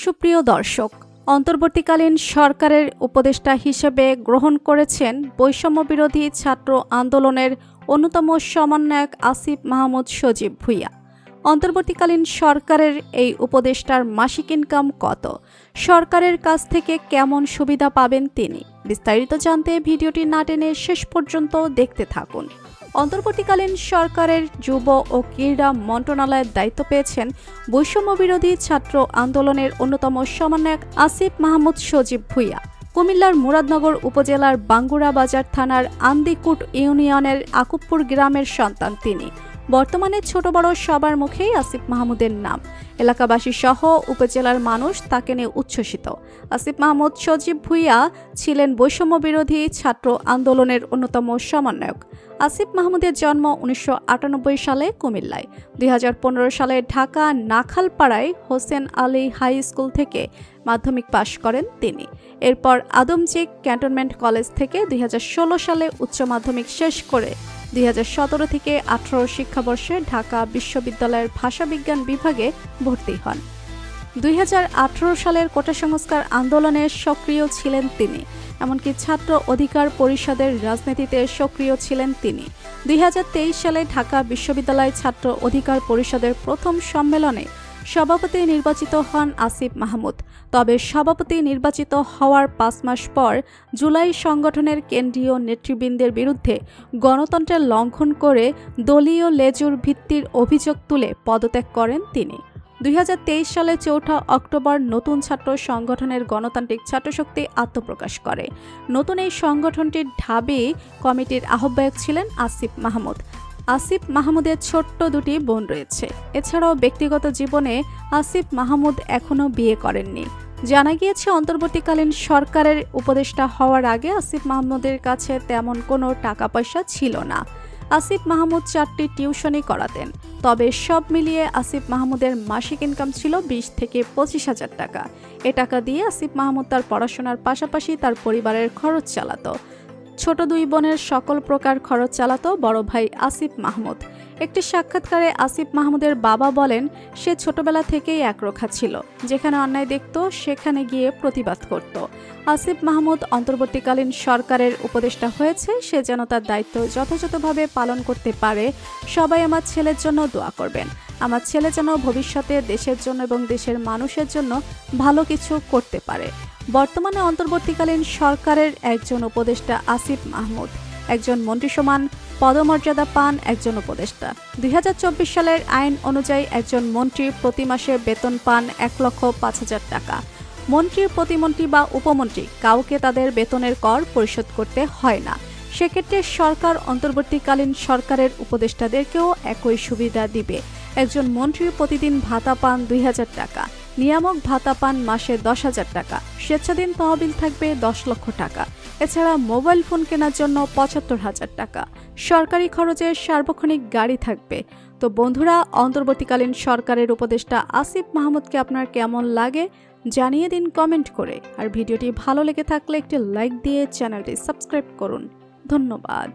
সুপ্রিয় দর্শক, অন্তর্বর্তীকালীন সরকারের উপদেষ্টা হিসেবে গ্রহণ করেছেন বৈষম্য বিরোধী ছাত্র আন্দোলনের অন্যতম সমন্বয়ক আসিফ মাহমুদ সজীব ভুঁইয়া। অন্তর্বর্তীকালীন সরকারের এই উপদেষ্টার মাসিক ইনকাম কত, সরকারের কাছ থেকে কেমন সুবিধা পাবেন তিনি, বিস্তারিত জানতে ভিডিওটি না টেনে শেষ পর্যন্ত দেখতে থাকুন। অন্তর্বর্তীকালীন সরকারের যুব ও ক্রীড়া মন্ত্রণালয়ের দায়িত্ব পেয়েছেন বৈষম্য বিরোধী ছাত্র আন্দোলনের অন্যতম সমন্বয়ক আসিফ মাহমুদ সজীব ভুঁইয়া। কুমিল্লার মুরাদনগর উপজেলার বাঙ্গুরা বাজার থানার আন্দিকুট ইউনিয়নের আকুবপুর গ্রামের সন্তান তিনি। বর্তমানে ছোট বড় সবার মুখেই আসিফ মাহমুদের নাম। এলাকাবাসী সহ উপজেলার মানুষ তাকে নিয়ে উচ্ছ্বসিত। আসিফ মাহমুদ সজীব ভুঁইয়া ছিলেন বৈষম্য বিরোধী ছাত্র আন্দোলনের অন্যতম সমন্বয়ক। আসিফ মাহমুদের জন্ম 1998 সালে কুমিল্লায়। 2015 সালে ঢাকা নাখালপাড়ায় হোসেন আলী হাই স্কুল থেকে মাধ্যমিক পাশ করেন তিনি। এরপর আদমজী ক্যান্টনমেন্ট কলেজ থেকে 2016 সালে উচ্চ মাধ্যমিক শেষ করে 2017 থেকে 18 শিক্ষাবর্ষে ঢাকা বিশ্ববিদ্যালয়ের ভাষাবিজ্ঞান বিভাগে ভর্তি হন। 2018 সালের কোটা সংস্কার আন্দোলনে সক্রিয় ছিলেন তিনি, এমনকি ছাত্র অধিকার পরিষদের রাজনীতিতে সক্রিয় ছিলেন তিনি। 2023 সালে ঢাকা বিশ্ববিদ্যালয় ছাত্র অধিকার পরিষদের প্রথম সম্মেলনে সভাপতি নির্বাচিত হন আসিফ মাহমুদ। তবে সভাপতি নির্বাচিত হওয়ার 5 মাস পর জুলাই সংগঠনের কেন্দ্রীয় নেতৃবৃন্দের বিরুদ্ধে গণতন্ত্রের লঙ্ঘন করে দলীয় লেজুর ভিত্তির অভিযোগ তুলে পদত্যাগ করেন তিনি। 2023 সালে 4 অক্টোবর নতুন ছাত্র সংগঠনের গণতান্ত্রিক ছাত্রশক্তি আত্মপ্রকাশ করে। নতুন এই সংগঠনটির ঢাবি কমিটির আহ্বায়ক ছিলেন আসিফ মাহমুদ। আসিফ মাহমুদের ছোট্ট দুটি বোন রয়েছে। এছাড়াও ব্যক্তিগত জীবনে আসিফ মাহমুদ এখনও বিয়ে করেননি। জানা গিয়েছে, অন্তর্বর্তীকালীন সরকারের উপদেষ্টা হওয়ার আগে আসিফ মাহমুদের কাছে তেমন কোনো টাকা পয়সা ছিল না। আসিফ মাহমুদ 4টি টিউশনি করাতেন। তবে সব মিলিয়ে আসিফ মাহমুদের মাসিক ইনকাম ছিল 20 থেকে 25 হাজার টাকা। এ টাকা দিয়ে আসিফ মাহমুদ তার পড়াশোনার পাশাপাশি তার পরিবারের খরচ চালাতো। ছোট 2 বোনের সকল প্রকার খরচ চালাতো বড় ভাই আসিফ মাহমুদ। একটি সাক্ষাৎকারে আসিফ মাহমুদের বাবা বলেন, সে ছোটবেলা থেকেই একরোখা ছিল। যেখানে অন্যায় দেখত সেখানে গিয়ে প্রতিবাদ করত। আসিফ মাহমুদ অন্তর্বর্তীকালীন সরকারের উপদেষ্টা হয়েছে, সে যেন তার দায়িত্ব যথাযথভাবে পালন করতে পারে। সবাই আমার ছেলের জন্য দোয়া করবেন। আমার ছেলে যেন ভবিষ্যতে দেশের জন্য এবং দেশের মানুষের জন্য ভালো কিছু করতে পারে। বর্তমানে অন্তর্বর্তীকালীন সরকারের একজন উপদেষ্টা আসিফ মাহমুদ। একজন মন্ত্রী সমান পদমর্যাদা পান একজন উপদেষ্টা। 2024 সালের আইন অনুযায়ী একজন মন্ত্রী প্রতি মাসে বেতন পান 1,05,000 টাকা। মন্ত্রী, প্রতিমন্ত্রী বা উপমন্ত্রী কাউকে তাদের বেতনের কর পরিশোধ করতে হয় না। সেক্ষেত্রে সরকার অন্তর্বর্তীকালীন সরকারের উপদেষ্টাদেরকেও একই সুবিধা দিবে। একজন মন্ত্রী প্রতিদিন ভাতা পান 2,000 টাকা, নিয়ামক ভাতা পান মাসে 10,000 টাকা, স্বেচ্ছাধীন তহবিল থাকবে 10 লক্ষ টাকা। এছাড়া মোবাইল ফোন কেনার জন্য 75,000 টাকা, সরকারি খরচের সার্বক্ষণিক গাড়ি থাকবে। তো বন্ধুরা, অন্তর্বর্তীকালীন সরকারের উপদেষ্টা আসিফ মাহমুদকে আপনার কেমন লাগে জানিয়ে দিন কমেন্ট করে। আর ভিডিওটি ভালো লেগে থাকলে একটি লাইক দিয়ে চ্যানেলটি সাবস্ক্রাইব করুন। ধন্যবাদ।